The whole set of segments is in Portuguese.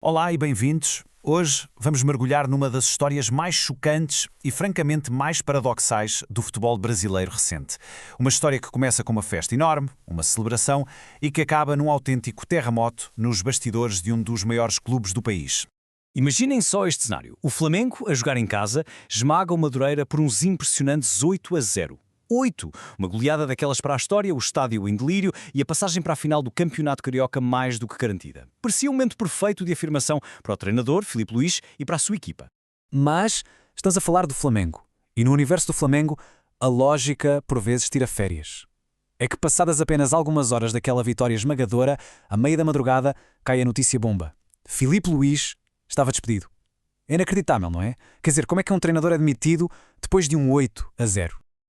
Olá e bem-vindos. Hoje vamos mergulhar numa das histórias mais chocantes e francamente mais paradoxais do futebol brasileiro recente. Uma história que começa com uma festa enorme, uma celebração, e que acaba num autêntico terremoto nos bastidores de um dos maiores clubes do país. Imaginem só este cenário. O Flamengo, a jogar em casa, esmaga o Madureira por uns impressionantes 8-0. 8! Uma goleada daquelas para a história, o estádio em delírio e a passagem para a final do Campeonato Carioca mais do que garantida. Parecia um momento perfeito de afirmação para o treinador, Filipe Luís, e para a sua equipa. Mas estamos a falar do Flamengo. E no universo do Flamengo, a lógica por vezes tira férias. É que passadas apenas algumas horas daquela vitória esmagadora, à meia da madrugada, cai a notícia bomba. Filipe Luís estava despedido. É inacreditável, não é? Quer dizer, como é que um treinador é demitido depois de um 8-0?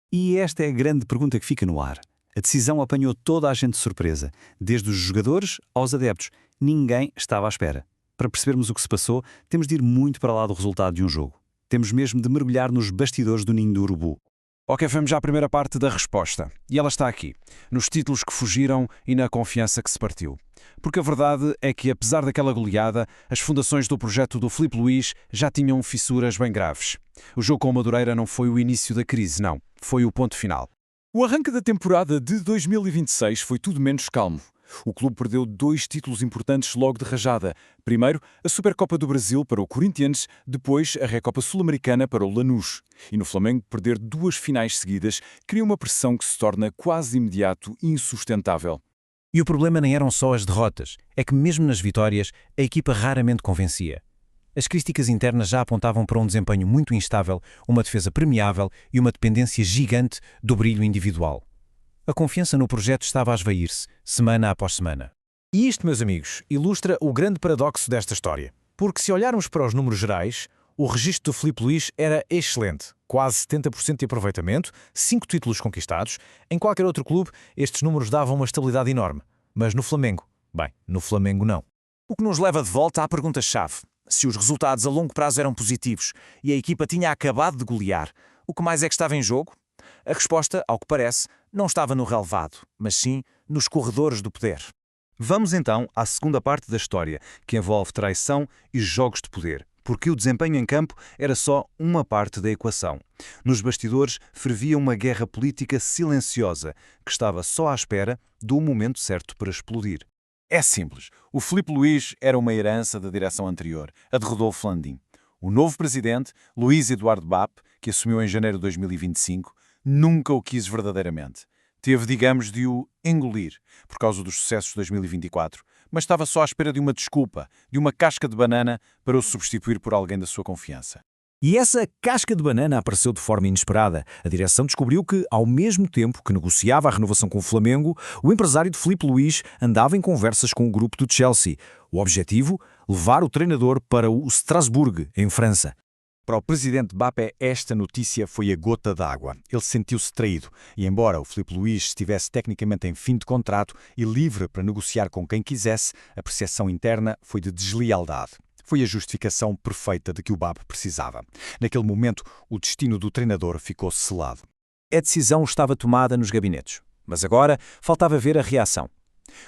E esta é a grande pergunta que fica no ar. A decisão apanhou toda a gente de surpresa, desde os jogadores aos adeptos. Ninguém estava à espera. Para percebermos o que se passou, temos de ir muito para lá do resultado de um jogo. Temos mesmo de mergulhar nos bastidores do Ninho do Urubu. Ok, vamos à primeira parte da resposta. E ela está aqui, nos títulos que fugiram e na confiança que se partiu. Porque a verdade é que, apesar daquela goleada, as fundações do projeto do Filipe Luís já tinham fissuras bem graves. O jogo com o Madureira não foi o início da crise, não. Foi o ponto final. O arranque da temporada de 2026 foi tudo menos calmo. O clube perdeu 2 títulos importantes logo de rajada. Primeiro, a Supercopa do Brasil para o Corinthians, depois a Recopa Sul-Americana para o Lanús. E no Flamengo, perder 2 finais seguidas cria uma pressão que se torna quase de imediato insustentável. E o problema nem eram só as derrotas, é que mesmo nas vitórias, a equipa raramente convencia. As críticas internas já apontavam para um desempenho muito instável, uma defesa permeável e uma dependência gigante do brilho individual. A confiança no projeto estava a esvair-se, semana após semana. E isto, meus amigos, ilustra o grande paradoxo desta história. Porque se olharmos para os números gerais, o registro do Filipe Luís era excelente. Quase 70% de aproveitamento, 5 títulos conquistados. Em qualquer outro clube, estes números davam uma estabilidade enorme. Mas no Flamengo? Bem, no Flamengo não. O que nos leva de volta à pergunta-chave. Se os resultados a longo prazo eram positivos e a equipa tinha acabado de golear, o que mais é que estava em jogo? A resposta, ao que parece, não estava no relevado, mas sim nos corredores do poder. Vamos então à segunda parte da história, que envolve traição e jogos de poder, porque o desempenho em campo era só uma parte da equação. Nos bastidores fervia uma guerra política silenciosa, que estava só à espera do momento certo para explodir. É simples. O Filipe Luís era uma herança da direção anterior, a de Rodolfo Landim. O novo presidente, Luís Eduardo Bap, que assumiu em janeiro de 2025, nunca o quis verdadeiramente. Teve, digamos, de o engolir por causa dos sucessos de 2024, mas estava só à espera de uma desculpa, de uma casca de banana para o substituir por alguém da sua confiança. E essa casca de banana apareceu de forma inesperada. A direção descobriu que, ao mesmo tempo que negociava a renovação com o Flamengo, o empresário de Filipe Luís andava em conversas com o grupo do Chelsea. O objetivo? Levar o treinador para o Strasbourg, em França. Para o presidente Mbappé, esta notícia foi a gota d'água. Ele sentiu-se traído e, embora o Filipe Luís estivesse tecnicamente em fim de contrato e livre para negociar com quem quisesse, a percepção interna foi de deslealdade. Foi a justificação perfeita de que o Bap precisava. Naquele momento, o destino do treinador ficou selado. A decisão estava tomada nos gabinetes, mas agora faltava ver a reação.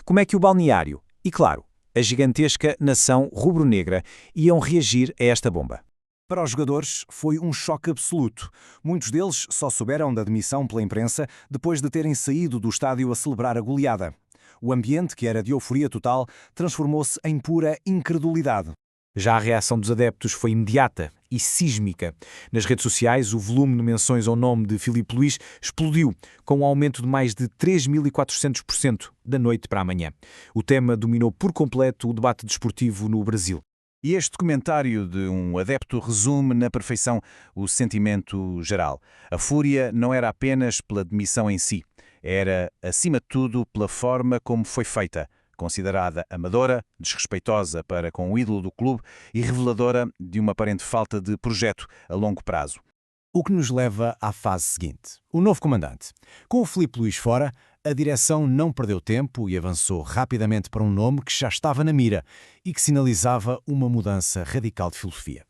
Como é que o balneário e, claro, a gigantesca nação rubro-negra iam reagir a esta bomba? Para os jogadores, foi um choque absoluto. Muitos deles só souberam da demissão pela imprensa depois de terem saído do estádio a celebrar a goleada. O ambiente, que era de euforia total, transformou-se em pura incredulidade. Já a reação dos adeptos foi imediata e sísmica. Nas redes sociais, o volume de menções ao nome de Filipe Luís explodiu, com um aumento de mais de 3.400% da noite para a manhã. O tema dominou por completo o debate desportivo no Brasil. E este comentário de um adepto resume na perfeição o sentimento geral. A fúria não era apenas pela demissão em si, era, acima de tudo, pela forma como foi feita, considerada amadora, desrespeitosa para com o ídolo do clube e reveladora de uma aparente falta de projeto a longo prazo. O que nos leva à fase seguinte. O novo comandante. Com o Filipe Luís fora, a direção não perdeu tempo e avançou rapidamente para um nome que já estava na mira e que sinalizava uma mudança radical de filosofia.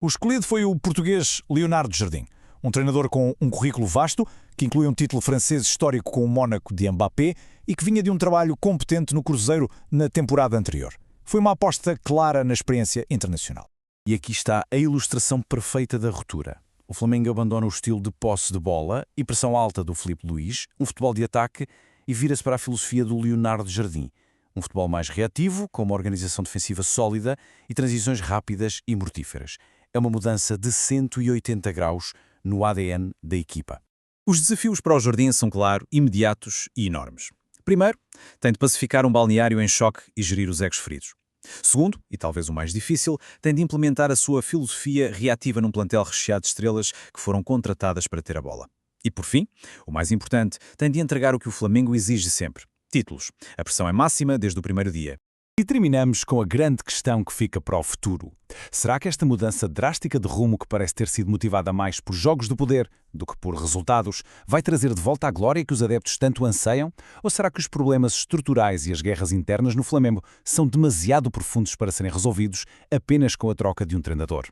O escolhido foi o português Leonardo Jardim, um treinador com um currículo vasto, que inclui um título francês histórico com o Mónaco de Mbappé e que vinha de um trabalho competente no Cruzeiro na temporada anterior. Foi uma aposta clara na experiência internacional. E aqui está a ilustração perfeita da ruptura. O Flamengo abandona o estilo de posse de bola e pressão alta do Filipe Luís, um futebol de ataque, e vira-se para a filosofia do Leonardo Jardim. Um futebol mais reativo, com uma organização defensiva sólida e transições rápidas e mortíferas. É uma mudança de 180 graus no ADN da equipa. Os desafios para o Jardim são, claro, imediatos e enormes. Primeiro, tem de pacificar um balneário em choque e gerir os egos feridos. Segundo, e talvez o mais difícil, tem de implementar a sua filosofia reativa num plantel recheado de estrelas que foram contratadas para ter a bola. E por fim, o mais importante, tem de entregar o que o Flamengo exige sempre: títulos. A pressão é máxima desde o primeiro dia. E terminamos com a grande questão que fica para o futuro. Será que esta mudança drástica de rumo, que parece ter sido motivada mais por jogos de poder do que por resultados, vai trazer de volta a glória que os adeptos tanto anseiam? Ou será que os problemas estruturais e as guerras internas no Flamengo são demasiado profundos para serem resolvidos apenas com a troca de um treinador?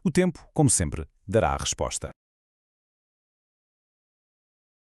O tempo, como sempre, dará a resposta.